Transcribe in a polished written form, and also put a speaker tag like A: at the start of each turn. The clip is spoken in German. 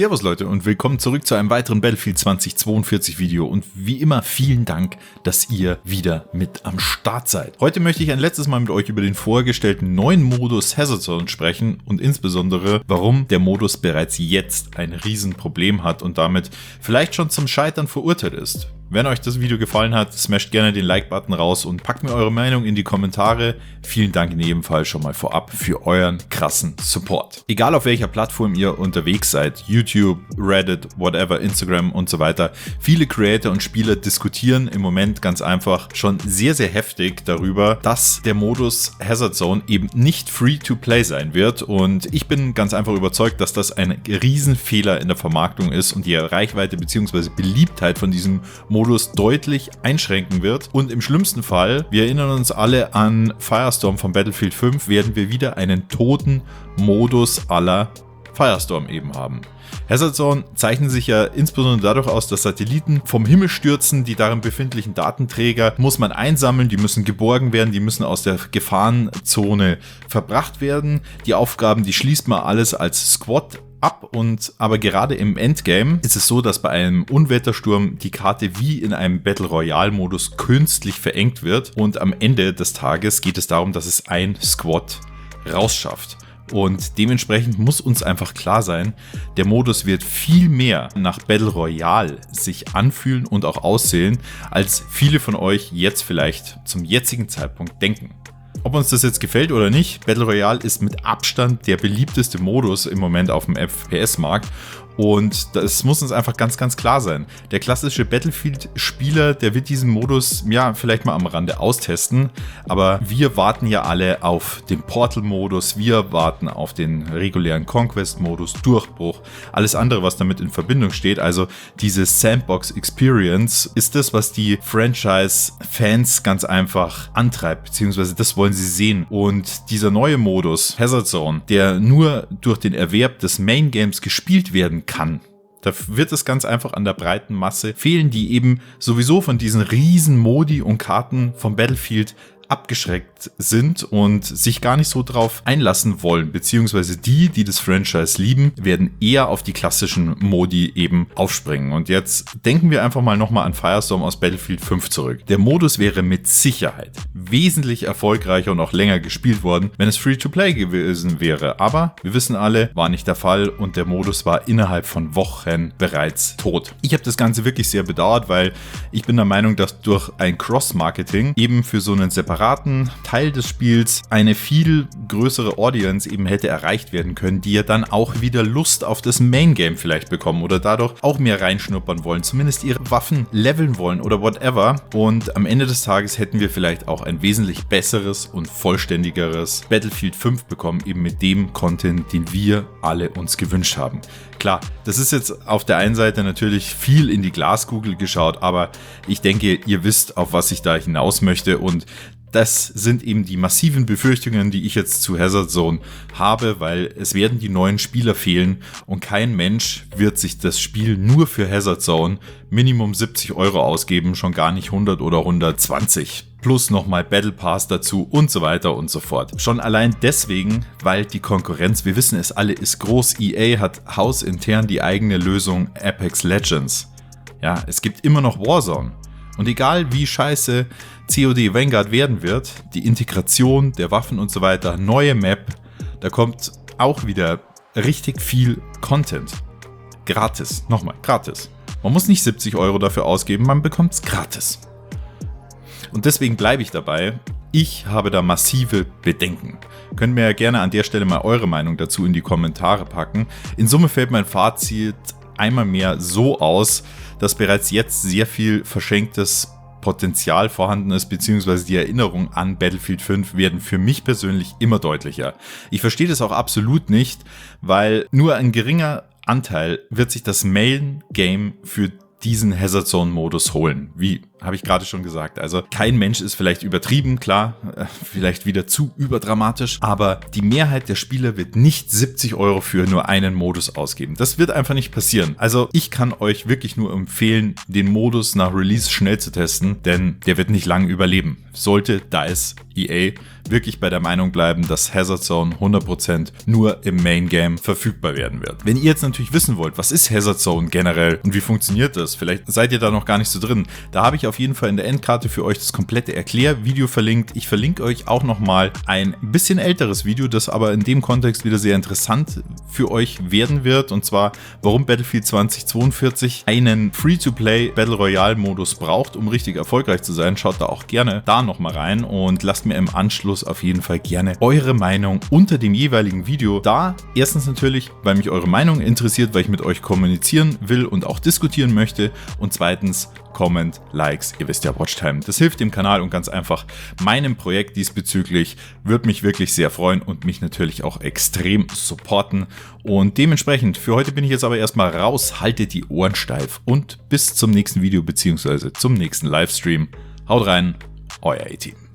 A: Servus Leute und willkommen zurück zu einem weiteren Battlefield 2042 Video und wie immer vielen Dank, dass ihr wieder mit am Start seid. Heute möchte ich ein letztes Mal mit euch über den vorgestellten neuen Modus Hazard Zone sprechen und insbesondere, warum der Modus bereits jetzt ein Riesenproblem hat und damit vielleicht schon zum Scheitern verurteilt ist. Wenn euch das Video gefallen hat, smasht gerne den Like-Button raus und packt mir eure Meinung in die Kommentare. Vielen Dank in jedem Fall schon mal vorab für euren krassen Support. Egal auf welcher Plattform ihr unterwegs seid, YouTube, Reddit, whatever, Instagram und so weiter, viele Creator und Spieler diskutieren im Moment ganz einfach schon sehr, sehr heftig darüber, dass der Modus Hazard Zone eben nicht Free-to-Play sein wird und ich bin ganz einfach überzeugt, dass das ein Riesenfehler in der Vermarktung ist und die Reichweite bzw. Beliebtheit von diesem Modus deutlich einschränken wird und im schlimmsten Fall, wir erinnern uns alle an Firestorm von Battlefield 5, werden wir wieder einen toten Modus à la Firestorm eben haben. Hazard Zone zeichnet sich ja insbesondere dadurch aus, dass Satelliten vom Himmel stürzen, die darin befindlichen Datenträger muss man einsammeln, die müssen geborgen werden, die müssen aus der Gefahrenzone verbracht werden. Die Aufgaben, die schließt man alles als Squad ab aber gerade im Endgame ist es so, dass bei einem Unwettersturm die Karte wie in einem Battle Royale Modus künstlich verengt wird und am Ende des Tages geht es darum, dass es ein Squad rausschafft. Und dementsprechend muss uns einfach klar sein, der Modus wird viel mehr nach Battle Royale sich anfühlen und auch aussehen, als viele von euch jetzt vielleicht zum jetzigen Zeitpunkt denken. Ob uns das jetzt gefällt oder nicht, Battle Royale ist mit Abstand der beliebteste Modus im Moment auf dem FPS-Markt und das muss uns einfach ganz, ganz klar sein. Der klassische Battlefield-Spieler, der wird diesen Modus ja vielleicht mal am Rande austesten, aber wir warten ja alle auf den Portal-Modus, wir warten auf den regulären Conquest-Modus, Durchbruch, alles andere, was damit in Verbindung steht. Also diese Sandbox-Experience ist das, was die Franchise-Fans ganz einfach antreibt, beziehungsweise das wollen sie sehen. Und dieser neue Modus, Hazard Zone, der nur durch den Erwerb des Main Games gespielt werden kann, da wird es ganz einfach an der breiten Masse fehlen, die eben sowieso von diesen riesen Modi und Karten vom Battlefield abgeschreckt sind und sich gar nicht so drauf einlassen wollen, beziehungsweise die das Franchise lieben, werden eher auf die klassischen Modi eben aufspringen. Und jetzt denken wir einfach mal nochmal an Firestorm aus Battlefield 5 zurück. Der Modus wäre mit Sicherheit wesentlich erfolgreicher und auch länger gespielt worden, wenn es Free-to-Play gewesen wäre. Aber wir wissen alle, war nicht der Fall und der Modus war innerhalb von Wochen bereits tot. Ich habe das Ganze wirklich sehr bedauert, weil ich bin der Meinung, dass durch ein Cross-Marketing eben für so einen separaten Teil des Spiels eine viel größere Audience eben hätte erreicht werden können, die ja dann auch wieder Lust auf das Main Game vielleicht bekommen oder dadurch auch mehr reinschnuppern wollen, zumindest ihre Waffen leveln wollen oder whatever. Und am Ende des Tages hätten wir vielleicht auch ein wesentlich besseres und vollständigeres Battlefield 5 bekommen, eben mit dem Content, den wir alle uns gewünscht haben. Klar, das ist jetzt auf der einen Seite natürlich viel in die Glaskugel geschaut, aber ich denke, ihr wisst, auf was ich da hinaus möchte und das sind eben die massiven Befürchtungen, die ich jetzt zu Hazard Zone habe, weil es werden die neuen Spieler fehlen und kein Mensch wird sich das Spiel nur für Hazard Zone Minimum 70 € ausgeben, schon gar nicht 100 oder 120. Plus nochmal Battle Pass dazu und so weiter und so fort. Schon allein deswegen, weil die Konkurrenz, wir wissen es alle, ist groß. EA hat hausintern die eigene Lösung Apex Legends. Ja, es gibt immer noch Warzone. Und egal wie scheiße COD Vanguard werden wird, die Integration der Waffen und so weiter, neue Map, da kommt auch wieder richtig viel Content. Gratis, nochmal, gratis. Man muss nicht 70 € dafür ausgeben, man bekommt es gratis. Und deswegen bleibe ich dabei, ich habe da massive Bedenken. Könnt mir ja gerne an der Stelle mal eure Meinung dazu in die Kommentare packen. In Summe fällt mein Fazit einmal mehr so aus, dass bereits jetzt sehr viel verschenktes Potenzial vorhanden ist, beziehungsweise die Erinnerungen an Battlefield 5 werden für mich persönlich immer deutlicher. Ich verstehe das auch absolut nicht, weil nur ein geringer Anteil wird sich das Main Game für diesen Hazard Zone Modus holen, wie habe ich gerade schon gesagt. Also kein Mensch ist vielleicht übertrieben, klar, vielleicht wieder zu überdramatisch, aber die Mehrheit der Spieler wird nicht 70 € für nur einen Modus ausgeben. Das wird einfach nicht passieren. Also ich kann euch wirklich nur empfehlen, den Modus nach Release schnell zu testen, denn der wird nicht lange überleben. Sollte DICE EA wirklich bei der Meinung bleiben, dass Hazard Zone 100% nur im Main Game verfügbar werden wird. Wenn ihr jetzt natürlich wissen wollt, was ist Hazard Zone generell und wie funktioniert das, vielleicht seid ihr da noch gar nicht so drin, da habe ich auf jeden Fall in der Endkarte für euch das komplette Erklärvideo verlinkt. Ich verlinke euch auch nochmal ein bisschen älteres Video, das aber in dem Kontext wieder sehr interessant für euch werden wird, und zwar, warum Battlefield 2042 einen Free-to-Play Battle Royale Modus braucht, um richtig erfolgreich zu sein. Schaut da auch gerne da nochmal rein und lasst mir im Anschluss auf jeden Fall gerne eure Meinung unter dem jeweiligen Video da. Erstens natürlich, weil mich eure Meinung interessiert, weil ich mit euch kommunizieren will und auch diskutieren möchte, und zweitens Comment, Likes, ihr wisst ja, Watchtime. Das hilft dem Kanal und ganz einfach meinem Projekt diesbezüglich, würde mich wirklich sehr freuen und mich natürlich auch extrem supporten. Und dementsprechend, für heute bin ich jetzt aber erstmal raus, haltet die Ohren steif und bis zum nächsten Video bzw. zum nächsten Livestream. Haut rein, euer A-Team.